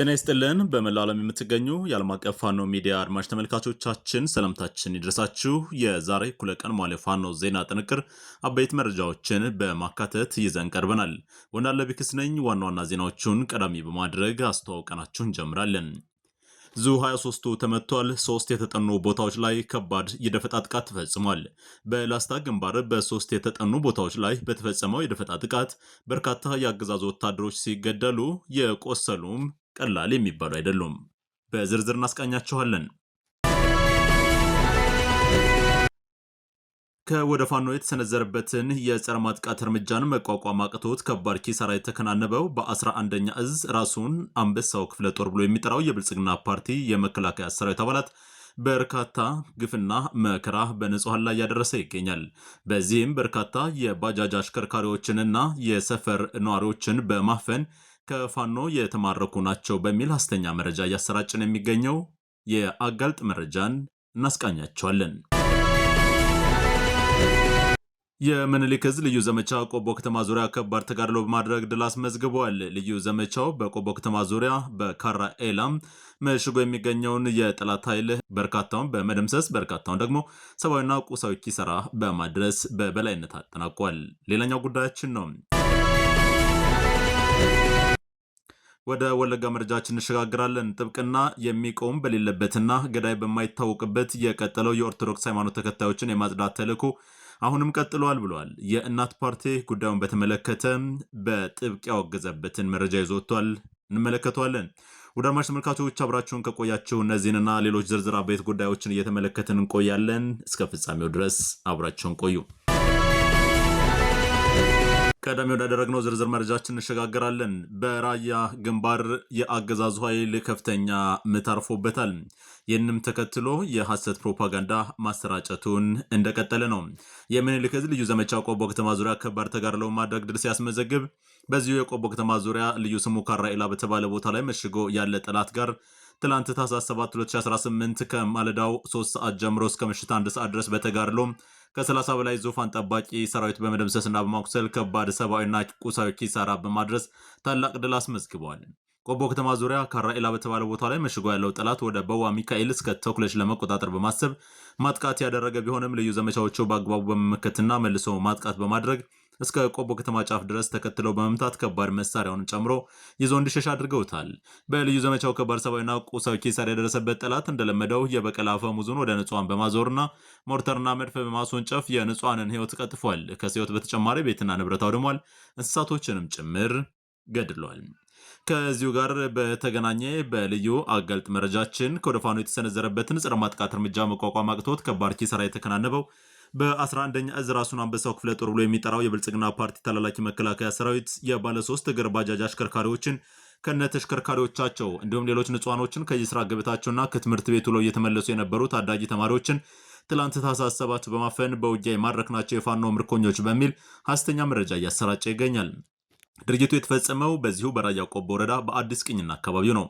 ጤና ይስጥልን በመላው ዓለም የምትገኙ የዓለም አቀፍ ፋኖ ሚዲያ አድማጭ ተመልካቾቻችን ሰላምታችን ይድረሳችሁ። የዛሬ እኩለ ቀን ሟለ ፋኖ ዜና ጥንቅር አበይት መረጃዎችን በማካተት ይዘን ቀርበናል። ወንዳለ ቢክስ ነኝ። ዋና ዋና ዜናዎቹን ቀዳሚ በማድረግ አስተዋውቀናችሁ እንጀምራለን። ዙ 23ቱ ተመቷል። 3 የተጠኑ ቦታዎች ላይ ከባድ የደፈጣ ጥቃት ተፈጽሟል። በላስታ ግንባር በ3 የተጠኑ ቦታዎች ላይ በተፈጸመው የደፈጣ ጥቃት በርካታ የአገዛዙ ወታደሮች ሲገደሉ የቆሰሉም ቀላል የሚባሉ አይደሉም። በዝርዝር እናስቃኛችኋለን። ከወደ ፋኖ የተሰነዘረበትን የጸረ ማጥቃት እርምጃን መቋቋም አቅቶት ከባድ ኪሳራ የተከናነበው በ11ኛ እዝ ራሱን አንበሳው ክፍለ ጦር ብሎ የሚጠራው የብልጽግና ፓርቲ የመከላከያ ሰራዊት አባላት በርካታ ግፍና መከራ በንጹሃን ላይ ያደረሰ ይገኛል። በዚህም በርካታ የባጃጅ አሽከርካሪዎችንና የሰፈር ነዋሪዎችን በማፈን ከፋኖ የተማረኩ ናቸው በሚል ሐሰተኛ መረጃ እያሰራጨን የሚገኘው የአጋልጥ መረጃን እናስቃኛቸዋለን። የምኒልክ ዕዝ ልዩ ዘመቻ ቆቦ ከተማ ዙሪያ ከባድ ተጋድሎ በማድረግ ድል አስመዝግቧል። ልዩ ዘመቻው በቆቦ ከተማ ዙሪያ በካራ ኤላም መሽጎ የሚገኘውን የጠላት ኃይል በርካታውን በመደምሰስ በርካታውን ደግሞ ሰብአዊና ቁሳዊ ኪሳራ በማድረስ በበላይነት አጠናቋል። ሌላኛው ጉዳያችን ነው። ወደ ወለጋ መረጃችን እንሸጋግራለን። ጥብቅና የሚቆም በሌለበትና ገዳይ በማይታወቅበት የቀጠለው የኦርቶዶክስ ሃይማኖት ተከታዮችን የማጽዳት ተልዕኮ አሁንም ቀጥሏል ብሏል። የእናት ፓርቲ ጉዳዩን በተመለከተ በጥብቅ ያወገዘበትን መረጃ ይዞ ወጥቷል። እንመለከተዋለን። ወደ አድማጭ ተመልካቾች አብራችሁን ከቆያችሁ እነዚህንና ሌሎች ዝርዝር አበይት ጉዳዮችን እየተመለከትን እንቆያለን። እስከ ፍጻሜው ድረስ አብራችሁን ቆዩ። ቀዳሚ ወዳደረግነው ዝርዝር መረጃችን እንሸጋግራለን። በራያ ግንባር የአገዛዙ ኃይል ከፍተኛ ምት አርፎበታል። ይህንም ተከትሎ የሐሰት ፕሮፓጋንዳ ማሰራጨቱን እንደቀጠለ ነው። የምኒልክ ዕዝ ልዩ ዘመቻ ቆቦ ከተማ ዙሪያ ከባድ ተጋድሎ ማድረግ ድል ሲያስመዘግብ በዚሁ የቆቦ ከተማ ዙሪያ ልዩ ስሙ ካራኤላ በተባለ ቦታ ላይ መሽጎ ያለ ጠላት ጋር ትላንት ታኅሳስ 7 2018 ከማለዳው 3 ሰዓት ጀምሮ እስከ ምሽት 1 ሰዓት ድረስ በተጋድሎ ከ30 በላይ ዙፋን ጠባቂ ሰራዊት በመደምሰስና በማቁሰል ከባድ ሰብአዊና ቁሳዊ ኪሳራ በማድረስ ታላቅ ድል አስመዝግበዋል። ቆቦ ከተማ ዙሪያ ካራኤላ በተባለ ቦታ ላይ መሽጎ ያለው ጠላት ወደ በዋ ሚካኤል እስከ ተኩለሽ ለመቆጣጠር በማሰብ ማጥቃት ያደረገ ቢሆንም ልዩ ዘመቻዎቹ በአግባቡ በመመከትና መልሶ ማጥቃት በማድረግ እስከ ቆቦ ከተማ ጫፍ ድረስ ተከትለው በመምታት ከባድ መሳሪያውን ጨምሮ ይዞ እንዲሸሽ አድርገውታል። በልዩ ዘመቻው ከባድ ሰብአዊና ቁሳዊ ኪሳራ የደረሰበት ጠላት እንደለመደው የበቀል አፈሙዙን ወደ ንጹሃን በማዞርና ሞርተርና መድፍ በማስወንጨፍ የንጹሃንን ሕይወት ቀጥፏል። ከሕይወት በተጨማሪ ቤትና ንብረት አውድሟል። እንስሳቶችንም ጭምር ገድሏል። ከዚሁ ጋር በተገናኘ በልዩ አጋልጥ መረጃችን ከወደ ፋኖ የተሰነዘረበትን ጸረ ማጥቃት እርምጃ መቋቋም አቅቶት ከባድ ኪሳራ የተከናነበው በ11ኛ እዝ ራሱን አንበሳው ክፍለ ጦር ብሎ የሚጠራው የብልጽግና ፓርቲ ተላላኪ መከላከያ ሰራዊት የባለ 3 እግር ባጃጅ አሽከርካሪዎችን ከነ ተሽከርካሪዎቻቸው እንዲሁም ሌሎች ንጹሃኖችን ከየስራ ገበታቸውና ከትምህርት ቤት ውለው እየተመለሱ የነበሩ ታዳጊ ተማሪዎችን ትላንት ታኅሳስ 7 በማፈን በውጊያ የማረክናቸው የፋኖ ምርኮኞች በሚል ሐሰተኛ መረጃ እያሰራጨ ይገኛል። ድርጊቱ የተፈጸመው በዚሁ በራያ ቆቦ ወረዳ በአዲስ ቅኝና አካባቢው ነው።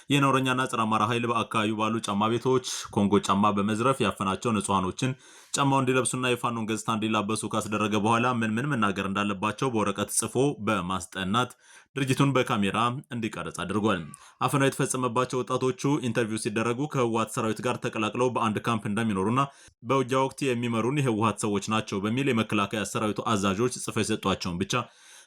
የነውረኛና ጸረ አማራ ኃይል በአካባቢው ባሉ ጫማ ቤቶች ኮንጎ ጫማ በመዝረፍ ያፈናቸው ንጹሃኖችን ጫማው እንዲለብሱና የፋኖን ገጽታ እንዲላበሱ ካስደረገ በኋላ ምን መናገር እንዳለባቸው በወረቀት ጽፎ በማስጠናት ድርጊቱን በካሜራ እንዲቀረጽ አድርጓል። አፈናው የተፈጸመባቸው ወጣቶቹ ኢንተርቪው ሲደረጉ ከህወሓት ሰራዊት ጋር ተቀላቅለው በአንድ ካምፕ እንደሚኖሩና በውጊያ ወቅት የሚመሩን የህወሓት ሰዎች ናቸው በሚል የመከላከያ ሰራዊቱ አዛዦች ጽፈው የሰጧቸውን ብቻ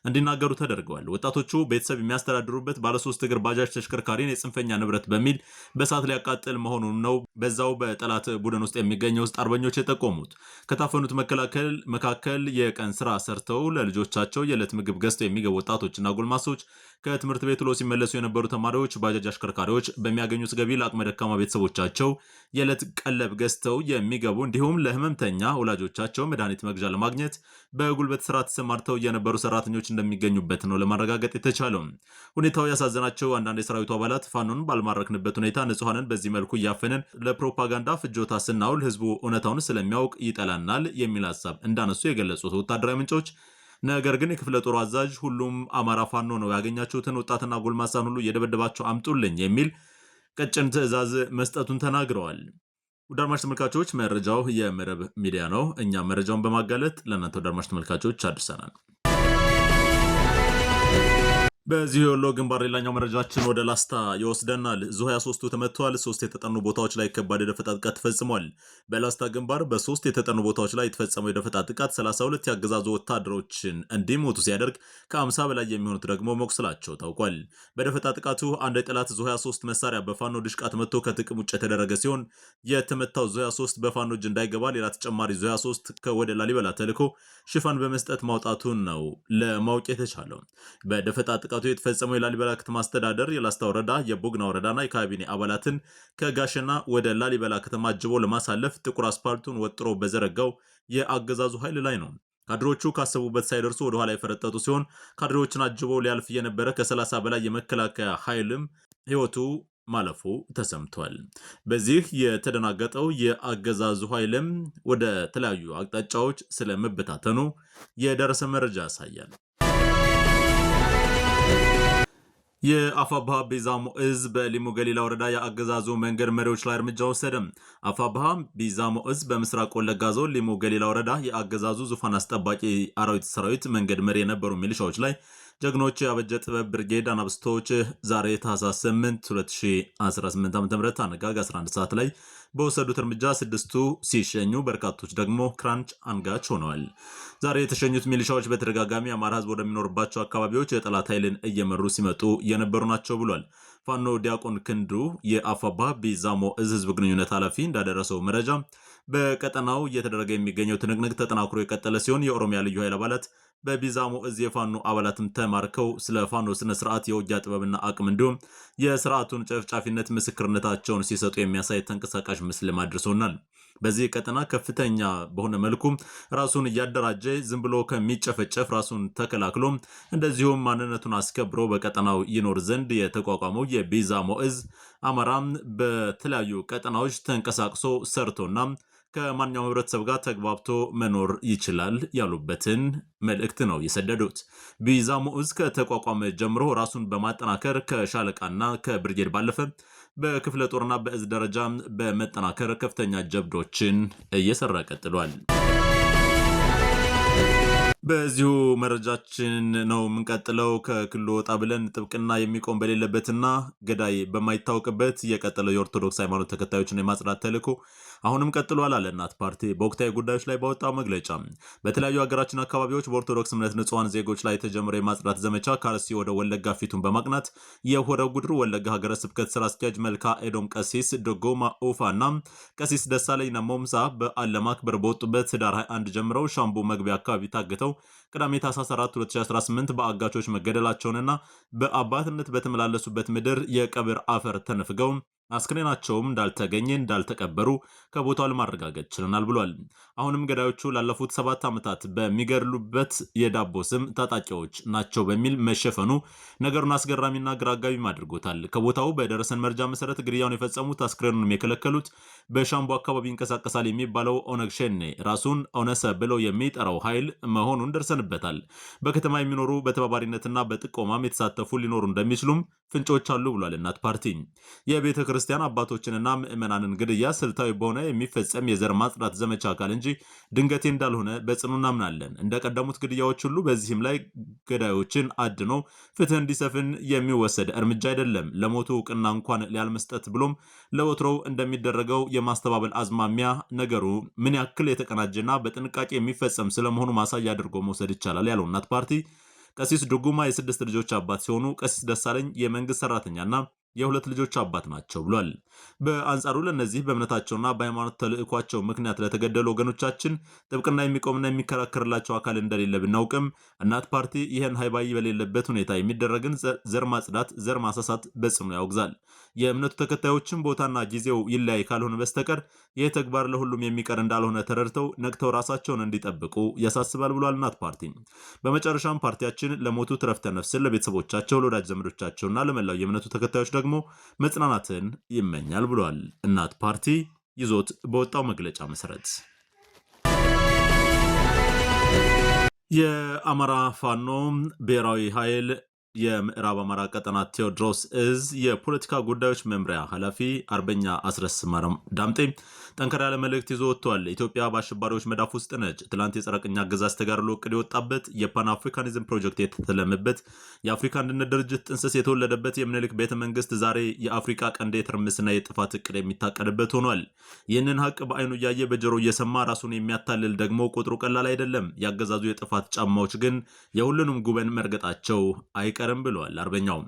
እንዲናገሩ ተደርገዋል። ወጣቶቹ ቤተሰብ የሚያስተዳድሩበት ባለ 3 እግር ባጃጅ ተሽከርካሪን የጽንፈኛ ንብረት በሚል በሳት ሊያቃጥል መሆኑን ነው በዛው በጠላት ቡድን ውስጥ የሚገኙ ውስጥ አርበኞች የጠቆሙት። ከታፈኑት መካከል የቀን ስራ ሰርተው ለልጆቻቸው የዕለት ምግብ ገዝተው የሚገቡ ወጣቶችና ጎልማሶች፣ ከትምህርት ቤት ውለው ሲመለሱ የነበሩ ተማሪዎች፣ ባጃጅ አሽከርካሪዎች፣ በሚያገኙት ገቢ ለአቅመ ደካማ ቤተሰቦቻቸው የዕለት ቀለብ ገዝተው የሚገቡ እንዲሁም ለህመምተኛ ወላጆቻቸው መድኃኒት መግዣ ለማግኘት በጉልበት ስራ ተሰማርተው የነበሩ ሰራተኞች እንደሚገኙበት ነው ለማረጋገጥ የተቻለው። ሁኔታው ያሳዘናቸው አንዳንድ የሰራዊቱ አባላት ፋኖን ባልማረክንበት ሁኔታ ንጹሃንን በዚህ መልኩ እያፈንን ለፕሮፓጋንዳ ፍጆታ ስናውል ህዝቡ እውነታውን ስለሚያውቅ ይጠላናል የሚል ሀሳብ እንዳነሱ የገለጹት ወታደራዊ ምንጮች ነገር ግን የክፍለ ጦሩ አዛዥ ሁሉም አማራ ፋኖ ነው፣ ያገኛችሁትን ወጣትና ጎልማሳን ሁሉ እየደበደባቸው አምጡልኝ የሚል ቀጭን ትዕዛዝ መስጠቱን ተናግረዋል። ውድ አድማጭ ተመልካቾች መረጃው የመረብ ሚዲያ ነው። እኛም መረጃውን በማጋለጥ ለእናንተ ውድ አድማጭ ተመልካቾች አድርሰናል። በዚህ የወሎ ግንባር ሌላኛው መረጃችን ወደ ላስታ ይወስደናል። ዙ 23ቱ ተመቷል። 3 የተጠኑ ቦታዎች ላይ ከባድ የደፈጣ ጥቃት ተፈጽሟል። በላስታ ግንባር በ3 የተጠኑ ቦታዎች ላይ የተፈጸመው የደፈጣ ጥቃት 32 ያገዛዙ ወታደሮችን እንዲሞቱ ሲያደርግ ከ50 በላይ የሚሆኑት ደግሞ መቁሰላቸው ታውቋል። በደፈጣ ጥቃቱ አንድ የጠላት ዙ 23 መሳሪያ በፋኖ ድሽቃ ተመቶ ከጥቅም ውጭ የተደረገ ሲሆን የተመታው ዙ 23 በፋኖ እጅ እንዳይገባ ሌላ ተጨማሪ ዙ 23 ከወደ ላሊበላ ተልኮ ሽፋን በመስጠት ማውጣቱን ነው ለማወቅ የተቻለው። በደፈጣ ጥቃቱ የተፈጸመው የላሊበላ ከተማ አስተዳደር የላስታ ወረዳ የቡግና ወረዳና የካቢኔ አባላትን ከጋሸና ወደ ላሊበላ ከተማ አጅቦ ለማሳለፍ ጥቁር አስፓልቱን ወጥሮ በዘረጋው የአገዛዙ ኃይል ላይ ነው። ካድሬዎቹ ካሰቡበት ሳይደርሱ ወደ ኋላ የፈረጠጡ ሲሆን ካድሬዎችን አጅቦ ሊያልፍ የነበረ ከ30 በላይ የመከላከያ ኃይልም ህይወቱ ማለፉ ተሰምቷል። በዚህ የተደናገጠው የአገዛዙ ኃይልም ወደ ተለያዩ አቅጣጫዎች ስለመበታተኑ የደረሰ መረጃ ያሳያል። የአፋብሃ ቢዛሞ እዝ በሊሙ ገሊላ ወረዳ የአገዛዙ መንገድ መሪዎች ላይ እርምጃ ወሰደ። አፋብሃ ቢዛሞ እዝ በምስራቅ ወለጋ ዞን ሊሙ ገሊላ ወረዳ የአገዛዙ ዙፋን አስጠባቂ አራዊት ሰራዊት መንገድ መሪ የነበሩ ሚሊሻዎች ላይ ጀግኖች የአበጀ ጥበብ ብርጌድ አናብስቶች ዛሬ ታህሳስ 8 2018 ዓ.ም አነጋግ 11 ሰዓት ላይ በወሰዱት እርምጃ 6ቱ ሲሸኙ በርካቶች ደግሞ ክራንች አንጋች ሆነዋል። ዛሬ የተሸኙት ሚሊሻዎች በተደጋጋሚ አማራ ህዝብ ወደሚኖርባቸው አካባቢዎች የጠላት ኃይልን እየመሩ ሲመጡ የነበሩ ናቸው ብሏል። ፋኖ ዲያቆን ክንዱ የአፋባ ቢዛሞ እዝ ህዝብ ግንኙነት ኃላፊ እንዳደረሰው መረጃ በቀጠናው እየተደረገ የሚገኘው ትንቅንቅ ተጠናክሮ የቀጠለ ሲሆን የኦሮሚያ ልዩ ኃይል አባላት በቢዛሞ እዝ የፋኖ አባላትም ተማርከው ስለ ፋኖ ስነ ስርዓት የውጊያ ጥበብና አቅም እንዲሁም የስርዓቱን ጨፍጫፊነት ምስክርነታቸውን ሲሰጡ የሚያሳይ ተንቀሳቃሽ ምስል አድርሶናል። በዚህ ቀጠና ከፍተኛ በሆነ መልኩ ራሱን እያደራጀ ዝም ብሎ ከሚጨፈጨፍ ራሱን ተከላክሎ እንደዚሁም ማንነቱን አስከብሮ በቀጠናው ይኖር ዘንድ የተቋቋመው የቢዛሞ እዝ አማራም በተለያዩ ቀጠናዎች ተንቀሳቅሶ ሰርቶና ከማንኛውም ህብረተሰብ ጋር ተግባብቶ መኖር ይችላል ያሉበትን መልእክት ነው የሰደዱት። ቢዛሞ እዝ ከተቋቋመ ጀምሮ ራሱን በማጠናከር ከሻለቃና ከብርጌድ ባለፈ በክፍለ ጦርና በእዝ ደረጃ በመጠናከር ከፍተኛ ጀብዶችን እየሰራ ቀጥሏል። በዚሁ መረጃችን ነው የምንቀጥለው። ከክልሉ ወጣ ብለን ጥብቅና የሚቆም በሌለበትና ገዳይ በማይታወቅበት የቀጠለው የኦርቶዶክስ ሃይማኖት ተከታዮችን የማጽዳት ተልዕኮ አሁንም ቀጥሏል አለ እናት ፓርቲ በወቅታዊ ጉዳዮች ላይ ባወጣው መግለጫ። በተለያዩ ሀገራችን አካባቢዎች በኦርቶዶክስ እምነት ንጹሐን ዜጎች ላይ የተጀመረ የማጽዳት ዘመቻ ከአርሲ ወደ ወለጋ ፊቱን በማቅናት የሆረ ጉድሩ ወለጋ ሀገረ ስብከት ስራ አስኪያጅ መልካ ኤዶም ቀሲስ ደጎማ ኡፋ እና ቀሲስ ደሳለኝ ነሞምሳ በዓል ለማክበር በወጡበት ህዳር 21 ጀምረው ሻምቡ መግቢያ አካባቢ ታግተው ቅዳሜ ታኅሳስ 4 2018 በአጋቾች መገደላቸውንና በአባትነት በተመላለሱበት ምድር የቀብር አፈር ተነፍገው አስክሬናቸውም እንዳልተገኘ እንዳልተቀበሩ ከቦታው ለማረጋገጥ ችለናል ብሏል። አሁንም ገዳዮቹ ላለፉት 7 ዓመታት በሚገድሉበት የዳቦ ስም ታጣቂዎች ናቸው በሚል መሸፈኑ ነገሩን አስገራሚና ግራ አጋቢም አድርጎታል። ከቦታው በደረሰን መረጃ መሰረት ግድያውን የፈጸሙት አስክሬኑንም የከለከሉት በሻምቡ አካባቢ ይንቀሳቀሳል የሚባለው ኦነግ ሸኔ ራሱን ኦነሰ ብለው የሚጠራው ኃይል መሆኑን ደርሰንበታል። በከተማ የሚኖሩ በተባባሪነትና በጥቆማም የተሳተፉ ሊኖሩ እንደሚችሉም ፍንጮች አሉ ብሏል እናት ፓርቲ። የቤተ ክርስቲያን አባቶችንና ምዕመናንን ግድያ ስልታዊ በሆነ የሚፈጸም የዘር ማጽዳት ዘመቻ አካል እንጂ ድንገቴ እንዳልሆነ በጽኑ እናምናለን። እንደቀደሙት ግድያዎች ሁሉ በዚህም ላይ ገዳዮችን አድኖ ፍትህ እንዲሰፍን የሚወሰድ እርምጃ አይደለም። ለሞቱ እውቅና እንኳን ሊያልመስጠት ብሎም ለወትሮው እንደሚደረገው የማስተባበል አዝማሚያ ነገሩ ምን ያክል የተቀናጀና በጥንቃቄ የሚፈጸም ስለመሆኑ ማሳያ አድርጎ መውሰድ ይቻላል ያለው እናት ፓርቲ ቀሲስ ዱጉማ የ6 ልጆች አባት ሲሆኑ ቀሲስ ደሳለኝ የመንግስት ሰራተኛና የ2 ልጆች አባት ናቸው ብሏል። በአንጻሩ ለነዚህ በእምነታቸውና በሃይማኖት ተልዕኳቸው ምክንያት ለተገደሉ ወገኖቻችን ጥብቅና የሚቆምና የሚከራከርላቸው አካል እንደሌለ ብናውቅም እናት ፓርቲ ይህን ሃይባይ በሌለበት ሁኔታ የሚደረግን ዘር ማጽዳት፣ ዘር ማሳሳት በጽኑ ያወግዛል። የእምነቱ ተከታዮችን ቦታና ጊዜው ይለያይ ካልሆነ በስተቀር ይህ ተግባር ለሁሉም የሚቀር እንዳልሆነ ተረድተው ነቅተው ራሳቸውን እንዲጠብቁ ያሳስባል ብሏል እናት ፓርቲ። በመጨረሻም ፓርቲያችን ለሞቱት ዕረፍተ ነፍስን ለቤተሰቦቻቸው፣ ለወዳጅ ዘመዶቻቸውና ለመላው የእምነቱ ተከታዮች ደግሞ መጽናናትን ይመኛል ብሏል። እናት ፓርቲ ይዞት በወጣው መግለጫ መሰረት የአማራ ፋኖ ብሔራዊ ኃይል የምዕራብ አማራ ቀጠና ቴዎድሮስ እዝ የፖለቲካ ጉዳዮች መምሪያ ኃላፊ አርበኛ አስረስ ማረም ዳምጤ ጠንከር ያለ መልእክት ይዞ ወጥቷል። ኢትዮጵያ በአሸባሪዎች መዳፍ ውስጥ ነች። ትላንት የጸረ ቅኝ አገዛዝ ተጋድሎ እቅድ የወጣበት የፓን አፍሪካኒዝም ፕሮጀክት የተተለመበት የአፍሪካ አንድነት ድርጅት ጥንስስ የተወለደበት የምኒልክ ቤተ መንግስት ዛሬ የአፍሪካ ቀንድ የትርምስና የጥፋት እቅድ የሚታቀድበት ሆኗል። ይህንን ሀቅ በአይኑ እያየ በጆሮ እየሰማ ራሱን የሚያታልል ደግሞ ቁጥሩ ቀላል አይደለም። ያገዛዙ የጥፋት ጫማዎች ግን የሁሉንም ጉበን መርገጣቸው አይቀርም ብለዋል አርበኛው።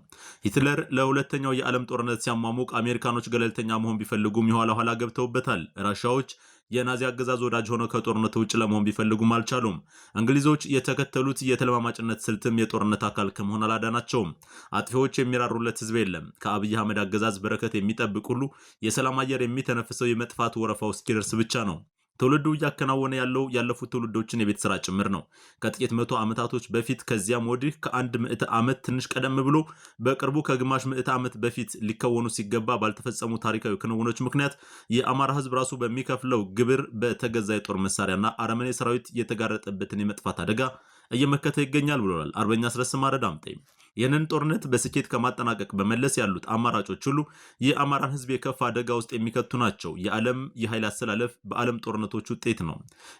ሂትለር ለሁለተኛው የዓለም ጦርነት ሲያሟሙቅ አሜሪካኖች ገለልተኛ መሆን ቢፈልጉም የኋላ ኋላ ገብተውበታል። ራሻዎች የናዚ አገዛዝ ወዳጅ ሆነው ከጦርነቱ ውጭ ለመሆን ቢፈልጉም አልቻሉም። እንግሊዞች የተከተሉት የተለማማጭነት ስልትም የጦርነት አካል ከመሆን አላዳናቸውም። አጥፊዎች የሚራሩለት ህዝብ የለም። ከአብይ አህመድ አገዛዝ በረከት የሚጠብቅ ሁሉ የሰላም አየር የሚተነፍሰው የመጥፋት ወረፋው እስኪደርስ ብቻ ነው። ትውልዱ እያከናወነ ያለው ያለፉት ትውልዶችን የቤት ስራ ጭምር ነው። ከጥቂት መቶ ዓመታቶች በፊት ከዚያም ወዲህ ከአንድ ምዕተ ዓመት ትንሽ ቀደም ብሎ በቅርቡ ከግማሽ ምዕተ ዓመት በፊት ሊከወኑ ሲገባ ባልተፈጸሙ ታሪካዊ ክንውኖች ምክንያት የአማራ ህዝብ ራሱ በሚከፍለው ግብር በተገዛ የጦር መሳሪያና አረመኔ ሰራዊት የተጋረጠበትን የመጥፋት አደጋ እየመከተ ይገኛል ብለዋል አርበኛ አስረስ ማረ ዳምጤ። ይህንን ጦርነት በስኬት ከማጠናቀቅ በመለስ ያሉት አማራጮች ሁሉ የአማራን ህዝብ የከፋ አደጋ ውስጥ የሚከቱ ናቸው። የዓለም የኃይል አሰላለፍ በዓለም ጦርነቶች ውጤት ነው።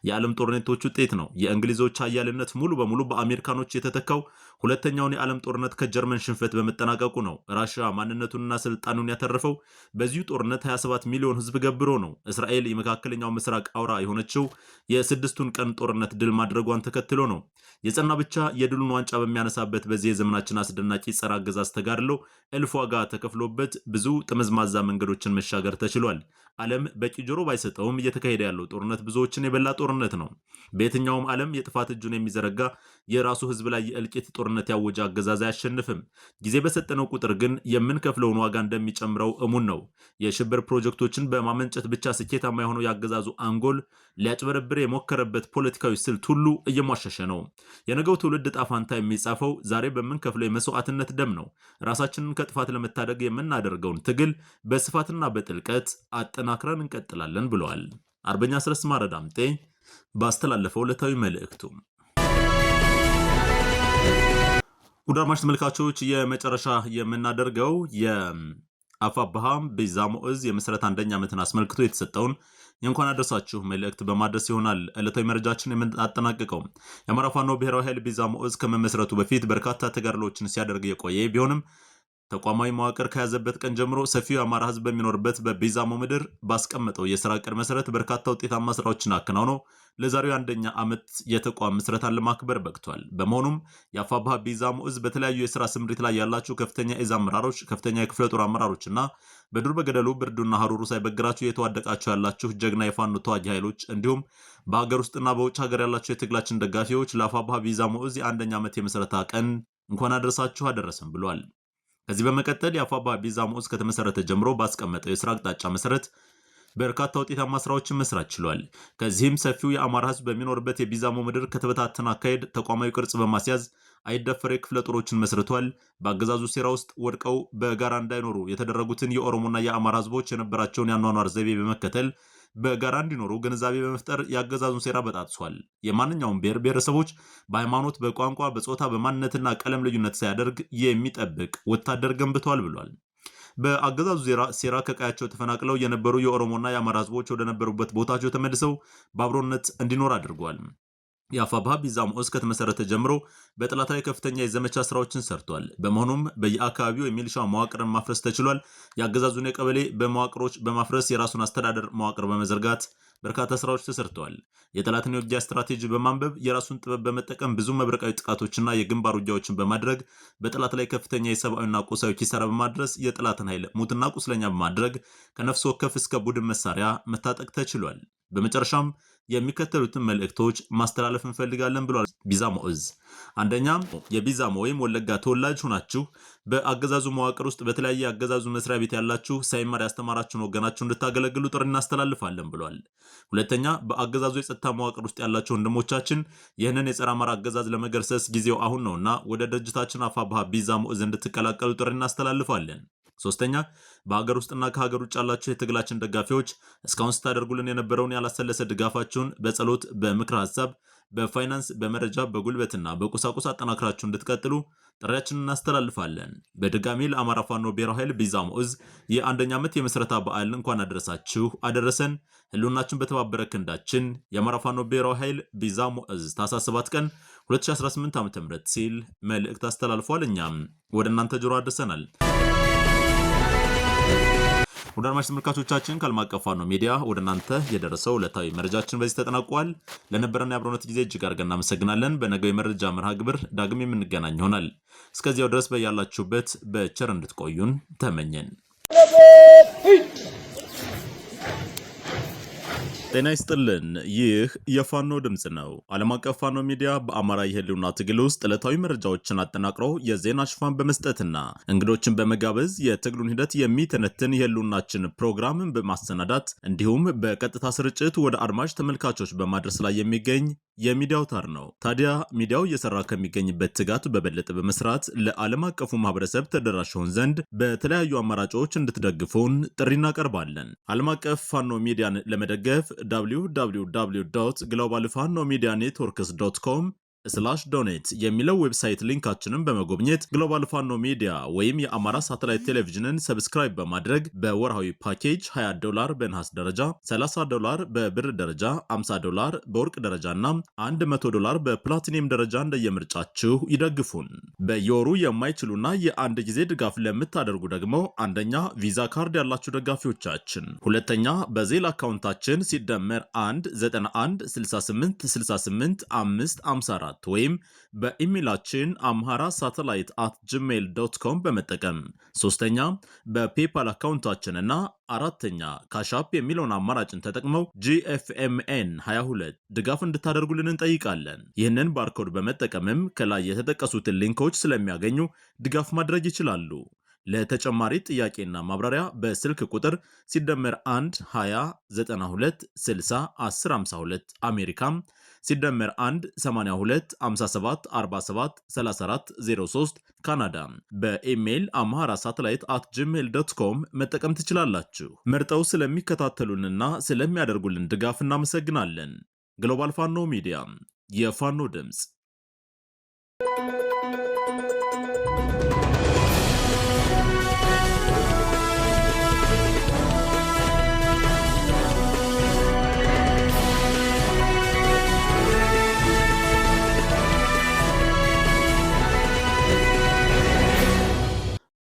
የዓለም ጦርነቶች ውጤት ነው። የእንግሊዞች ኃያልነት ሙሉ በሙሉ በአሜሪካኖች የተተካው ሁለተኛውን የዓለም ጦርነት ከጀርመን ሽንፈት በመጠናቀቁ ነው። ራሽያ ማንነቱንና ስልጣኑን ያተረፈው በዚሁ ጦርነት 27 ሚሊዮን ህዝብ ገብሮ ነው። እስራኤል የመካከለኛው ምስራቅ አውራ የሆነችው የስድስቱን ቀን ጦርነት ድል ማድረጓን ተከትሎ ነው። የጸና ብቻ የድሉን ዋንጫ በሚያነሳበት በዚህ የዘመናችን አስደናቂ ጸረ አገዛዝ ተጋድሎ እልፍ ዋጋ ተከፍሎበት ብዙ ጥመዝማዛ መንገዶችን መሻገር ተችሏል። ዓለም በቂ ጆሮ ባይሰጠውም እየተካሄደ ያለው ጦርነት ብዙዎችን የበላ ጦርነት ነው። በየትኛውም ዓለም የጥፋት እጁን የሚዘረጋ የራሱ ህዝብ ላይ የእልቂት ጦርነት ያወጀ አገዛዝ አያሸንፍም። ጊዜ በሰጠነው ቁጥር ግን የምንከፍለውን ዋጋ እንደሚጨምረው እሙን ነው። የሽብር ፕሮጀክቶችን በማመንጨት ብቻ ስኬታማ የሆነው የአገዛዙ አንጎል ሊያጭበረብር የሞከረበት ፖለቲካዊ ስልት ሁሉ እየሟሸሸ ነው። የነገው ትውልድ ዕጣ ፈንታ የሚጻፈው ዛሬ በምንከፍለው የመስዋዕትነት ደም ነው። ራሳችንን ከጥፋት ለመታደግ የምናደርገውን ትግል በስፋትና በጥልቀት አጠናክረን እንቀጥላለን ብለዋል አርበኛ አስረስ ማረ ዳምጤ ባስተላለፈው ዕለታዊ መልእክቱ። ውድ አድማጭ ተመልካቾች የመጨረሻ የምናደርገው የአፋብኃ ቢዛሞ እዝ የምስረት አንደኛ ዓመትን አስመልክቶ የተሰጠውን የእንኳን አደረሳችሁ መልእክት በማድረስ ይሆናል ዕለታዊ መረጃችን የምናጠናቅቀው። የአማራ ፋኖ ብሔራዊ ኃይል ቢዛሞ እዝ ከመመስረቱ በፊት በርካታ ተጋድሎችን ሲያደርግ የቆየ ቢሆንም ተቋማዊ መዋቅር ከያዘበት ቀን ጀምሮ ሰፊው የአማራ ህዝብ በሚኖርበት በቢዛሞ ምድር ባስቀመጠው የስራ ዕቅድ መሰረት በርካታ ውጤታማ ስራዎችን አከናውኖ ለዛሬው አንደኛ ዓመት የተቋም ምስረታን ለማክበር በቅቷል። በመሆኑም የአፋብኃ ቢዛሞ እዝ በተለያዩ የስራ ስምሪት ላይ ያላችሁ ከፍተኛ የእዝ አመራሮች፣ ከፍተኛ የክፍለ ጦር አመራሮችና በዱር በገደሉ ብርዱና ሀሩሩ ሳይበግራችሁ የተዋደቃችሁ ያላችሁ ጀግና የፋኖ ተዋጊ ኃይሎች እንዲሁም በሀገር ውስጥና በውጭ ሀገር ያላችሁ የትግላችን ደጋፊዎች ለአፋብኃ ቢዛሞ እዝ የአንደኛ ዓመት የምስረታ ቀን እንኳን አደረሳችሁ አደረሰን ብሏል። ከዚህ በመቀጠል የአፋብኃ ቢዛሞ እዝ ከተመሰረተ ጀምሮ ባስቀመጠው የስራ አቅጣጫ መሰረት በርካታ ውጤታማ ስራዎችን መስራት ችሏል። ከዚህም ሰፊው የአማራ ህዝብ በሚኖርበት የቢዛሞ ምድር ከተበታተነ አካሄድ ተቋማዊ ቅርጽ በማስያዝ አይደፈሬ ክፍለ ጦሮችን መስርቷል። በአገዛዙ ሴራ ውስጥ ወድቀው በጋራ እንዳይኖሩ የተደረጉትን የኦሮሞና የአማራ ህዝቦች የነበራቸውን የአኗኗር ዘይቤ በመከተል በጋራ እንዲኖሩ ግንዛቤ በመፍጠር የአገዛዙን ሴራ በጣጥሷል። የማንኛውም ብሔር ብሔረሰቦች በሃይማኖት፣ በቋንቋ፣ በጾታ፣ በማንነትና ቀለም ልዩነት ሳያደርግ የሚጠብቅ ወታደር ገንብቷል ብሏል። በአገዛዙ ሴራ ከቀያቸው ተፈናቅለው የነበሩ የኦሮሞና የአማራ ህዝቦች ወደ ነበሩበት ቦታቸው ተመልሰው በአብሮነት እንዲኖር አድርጓል። የአፋብኃ ቢዛሞ እዝ ከተመሰረተ ጀምሮ በጠላት ላይ ከፍተኛ የዘመቻ ስራዎችን ሰርቷል። በመሆኑም በየአካባቢው የሚሊሻ መዋቅርን ማፍረስ ተችሏል። የአገዛዙን የቀበሌ በመዋቅሮች በማፍረስ የራሱን አስተዳደር መዋቅር በመዘርጋት በርካታ ስራዎች ተሰርተዋል። የጠላትን የውጊያ ስትራቴጂ በማንበብ የራሱን ጥበብ በመጠቀም ብዙ መብረቃዊ ጥቃቶችና የግንባር ውጊያዎችን በማድረግ በጠላት ላይ ከፍተኛ የሰብአዊና ቁሳዊ ኪሳራ በማድረስ የጠላትን ኃይል ሙትና ቁስለኛ በማድረግ ከነፍስ ወከፍ እስከ ቡድን መሳሪያ መታጠቅ ተችሏል። በመጨረሻም የሚከተሉትን መልእክቶች ማስተላለፍ እንፈልጋለን ብሏል ቢዛሞ እዝ። አንደኛ፣ የቢዛሞ ወይም ወለጋ ተወላጅ ሆናችሁ በአገዛዙ መዋቅር ውስጥ በተለያየ አገዛዙ መስሪያ ቤት ያላችሁ ሳይማር ያስተማራችሁን ወገናችሁ እንድታገለግሉ ጥሪ እናስተላልፋለን ብሏል። ሁለተኛ፣ በአገዛዙ የጸጥታ መዋቅር ውስጥ ያላችሁ ወንድሞቻችን ይህንን የጸረ አማራ አገዛዝ ለመገርሰስ ጊዜው አሁን ነውና ወደ ድርጅታችን አፋብኃ ቢዛሞ እዝ እንድትቀላቀሉ ጥሪ እናስተላልፋለን። ሶስተኛ፣ በሀገር ውስጥና ከሀገር ውጭ ያላችሁ የትግላችን ደጋፊዎች እስካሁን ስታደርጉልን የነበረውን ያላሰለሰ ድጋፋችሁን በጸሎት በምክር ሐሳብ በፋይናንስ፣ በመረጃ፣ በጉልበትና በቁሳቁስ አጠናክራችሁ እንድትቀጥሉ ጥሪያችንን እናስተላልፋለን። በድጋሚ ለአማራ ፋኖ ብሔራዊ ኃይል ቢዛሞ ዕዝ የ1ኛ ዓመት የምስረታ በዓል እንኳን አደረሳችሁ አደረሰን። ህልውናችን በተባበረ ክንዳችን። የአማራ ፋኖ ብሔራዊ ኃይል ቢዛሞ ዕዝ ታኅሳስ 7 ቀን 2018 ዓ.ም ሲል መልእክት አስተላልፏል። እኛም ወደ እናንተ ጆሮ አድርሰናል። ወደ አድማጭ ተመልካቾቻችን ከዓለም አቀፍ ፋኖ ሚዲያ ወደ እናንተ የደረሰው ዕለታዊ መረጃችን በዚህ ተጠናቋል። ለነበረን የአብሮነት ጊዜ እጅግ አድርገን እናመሰግናለን። በነገው የመረጃ መርሃ ግብር ዳግም የምንገናኝ ይሆናል። እስከዚያው ድረስ በያላችሁበት በቸር እንድትቆዩን ተመኘን። ጤና ይስጥልን። ይህ የፋኖ ድምፅ ነው። ዓለም አቀፍ ፋኖ ሚዲያ በአማራ የህልውና ትግል ውስጥ ዕለታዊ መረጃዎችን አጠናቅሮ የዜና ሽፋን በመስጠትና እንግዶችን በመጋበዝ የትግሉን ሂደት የሚተነትን የህልውናችን ፕሮግራምን በማሰናዳት እንዲሁም በቀጥታ ስርጭት ወደ አድማጭ ተመልካቾች በማድረስ ላይ የሚገኝ የሚዲያ አውታር ነው። ታዲያ ሚዲያው እየሰራ ከሚገኝበት ትጋት በበለጠ በመስራት ለዓለም አቀፉ ማህበረሰብ ተደራሽ ሆን ዘንድ በተለያዩ አማራጮች እንድትደግፉን ጥሪ እናቀርባለን። ዓለም አቀፍ ፋኖ ሚዲያን ለመደገፍ www.globalfanomedia.networks.com /donate የሚለው ዌብሳይት ሊንካችንን በመጎብኘት ግሎባል ፋኖ ሚዲያ ወይም የአማራ ሳተላይት ቴሌቪዥንን ሰብስክራይብ በማድረግ በወርሃዊ ፓኬጅ $20 በነሐስ ደረጃ፣ $30 በብር ደረጃ፣ $50 በወርቅ ደረጃና $100 በፕላቲኒየም ደረጃ እንደየምርጫችሁ ይደግፉን። በየወሩ የማይችሉና የአንድ ጊዜ ድጋፍ ለምታደርጉ ደግሞ አንደኛ ቪዛ ካርድ ያላችሁ ደጋፊዎቻችን፣ ሁለተኛ በዜል አካውንታችን ሲደመር 1916868 ወይም በኢሜይላችን amharaSatellite@gmail.com በመጠቀም፣ ሶስተኛ በፔፓል አካውንታችንና አራተኛ ካሻፕ የሚለውን አማራጭን ተጠቅመው GFMN 22 ድጋፍ እንድታደርጉልን እንጠይቃለን። ይህንን ባርኮድ በመጠቀምም ከላይ የተጠቀሱትን ሊንኮች ስለሚያገኙ ድጋፍ ማድረግ ይችላሉ። ለተጨማሪ ጥያቄና ማብራሪያ በስልክ ቁጥር ሲደመር 1 20 92 60 1052 አሜሪካም ሲደመር 1 82 57 47 34 03 ካናዳ በኢሜይል amharaSatellite@gmail.com መጠቀም ትችላላችሁ። መርጠው ስለሚከታተሉንና ስለሚያደርጉልን ድጋፍ እናመሰግናለን። ግሎባል ፋኖ ሚዲያ፣ የፋኖ ድምፅ።